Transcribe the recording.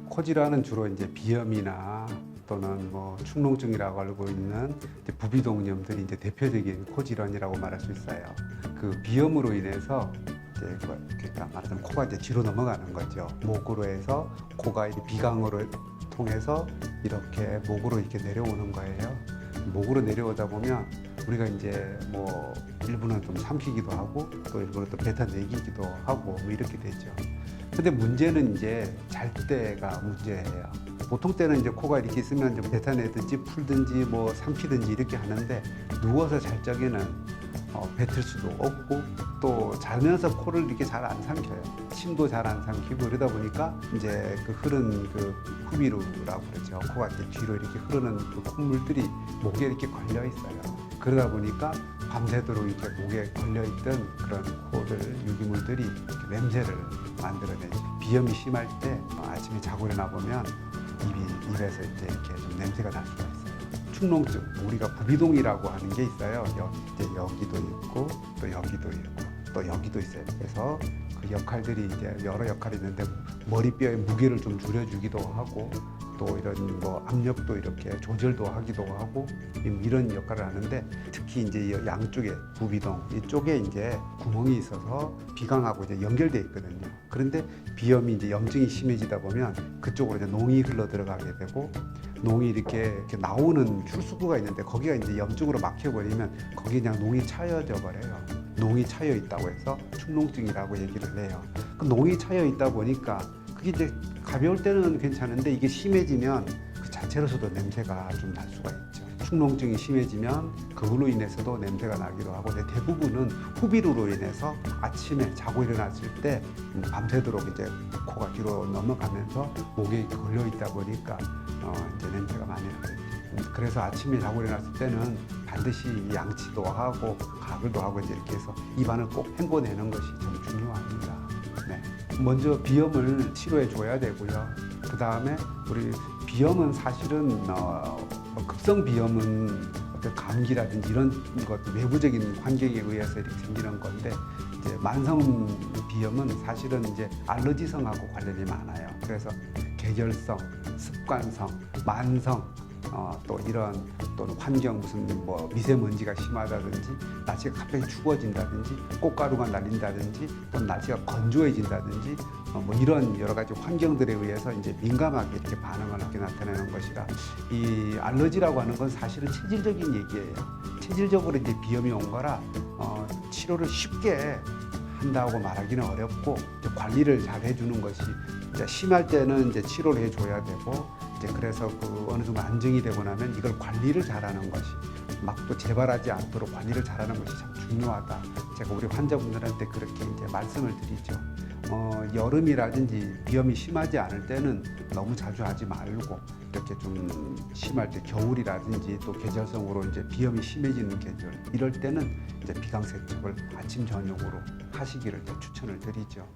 코질환은 주로 이제 비염이나 또는 뭐 축농증이라고 알고 있는 이제 부비동염들이 이제 대표적인 코질환이라고 말할 수 있어요. 그 비염으로 인해서 이제 그러니까 말하자면 코가 이제 뒤로 넘어가는 거죠. 목으로 해서 코가 이제 비강으로 통해서 이렇게 목으로 이렇게 내려오는 거예요. 목으로 내려오다 보면 우리가 이제 뭐 일부는 좀 삼키기도 하고 또 일부는 또 뱉어내기도 하고 뭐 이렇게 되죠. 근데 문제는 이제 잘 때가 문제예요. 보통 때는 이제 코가 이렇게 있으면 좀 뱉어내든지 풀든지 뭐 삼키든지 이렇게 하는데 누워서 잘 적에는 뱉을 수도 없고 또 자면서 코를 이렇게 잘 안 삼켜요. 침도 잘 안 삼키고 그러다 보니까 이제 그 흐른 그 후비루라고 그러죠. 코가 이제 뒤로 이렇게 흐르는 그 콧물들이 목에 이렇게 걸려 있어요. 그러다 보니까 밤새도록 이렇게 목에 걸려있던 그런 코들 유기물들이 이렇게 냄새를 만들어내죠. 비염이 심할 때 아침에 자고 일어나 보면 입에서 이제 이렇게 좀 냄새가 날 수가 있어요. 축농증, 우리가 부비동이라고 하는 게 있어요. 여기도 있고 또 여기도 있고 또 여기도 있어요. 그래서 그 역할들이 이제 여러 역할이 있는데 머리뼈의 무게를 좀 줄여주기도 하고 또 이런 뭐 압력도 이렇게 조절도 하기도 하고 이런 역할을 하는데 특히 이제 양쪽에 부비동 이쪽에 이제 구멍이 있어서 비강하고 이제 연결돼 있거든요. 그런데 비염이 이제 염증이 심해지다 보면 그쪽으로 이제 농이 흘러 들어가게 되고 농이 이렇게 나오는 출수구가 있는데 거기가 이제 염증으로 막혀버리면 거기 그냥 농이 차여져 버려요. 농이 차여 있다고 해서 축농증이라고 얘기를 해요. 그 농이 차여 있다 보니까 그게 이제 가벼울 때는 괜찮은데 이게 심해지면 그 자체로서도 냄새가 좀 날 수가 있죠. 축농증이 심해지면 그걸로 인해서도 냄새가 나기도 하고 대부분은 후비루로 인해서 아침에 자고 일어났을 때 밤새도록 이제 코가 뒤로 넘어가면서 목에 걸려 있다 보니까 이제 냄새가 많이 나요. 그래서 아침에 자고 일어났을 때는 반드시 양치도 하고 가글도 하고 이제 이렇게 해서 입안을 꼭 헹궈내는 것이 좀 중요합니다. 네. 먼저 비염을 치료해 줘야 되고요. 그 다음에 우리 비염은 사실은 급성 비염은 어떤 감기라든지 이런 것 외부적인 환경에 의해서 이렇게 생기는 건데 이제 만성 비염은 사실은 이제 알러지성하고 관련이 많아요. 그래서 계절성, 습관성, 만성 또 이런 또는 환경 무슨 뭐 미세먼지가 심하다든지 날씨가 갑자기 추워진다든지 꽃가루가 날린다든지 또 날씨가 건조해진다든지 뭐 이런 여러 가지 환경들에 의해서 이제 민감하게 이렇게 반응을 하게 나타내는 것이라 이 알러지라고 하는 건 사실은 체질적인 얘기예요. 체질적으로 이제 비염이 온 거라 치료를 쉽게 한다고 말하기는 어렵고 이제 관리를 잘 해주는 것이 이제 심할 때는 이제 치료를 해줘야 되고 이제 그래서 그 어느 정도 안정이 되고 나면 이걸 관리를 잘하는 것이 막 또 재발하지 않도록 관리를 잘하는 것이 참 중요하다. 제가 우리 환자분들한테 그렇게 이제 말씀을 드리죠. 여름이라든지 비염이 심하지 않을 때는 너무 자주 하지 말고 이렇게 좀 심할 때 겨울이라든지 또 계절성으로 이제 비염이 심해지는 계절 이럴 때는 이제 비강 세척을 아침 저녁으로 하시기를 추천을 드리죠.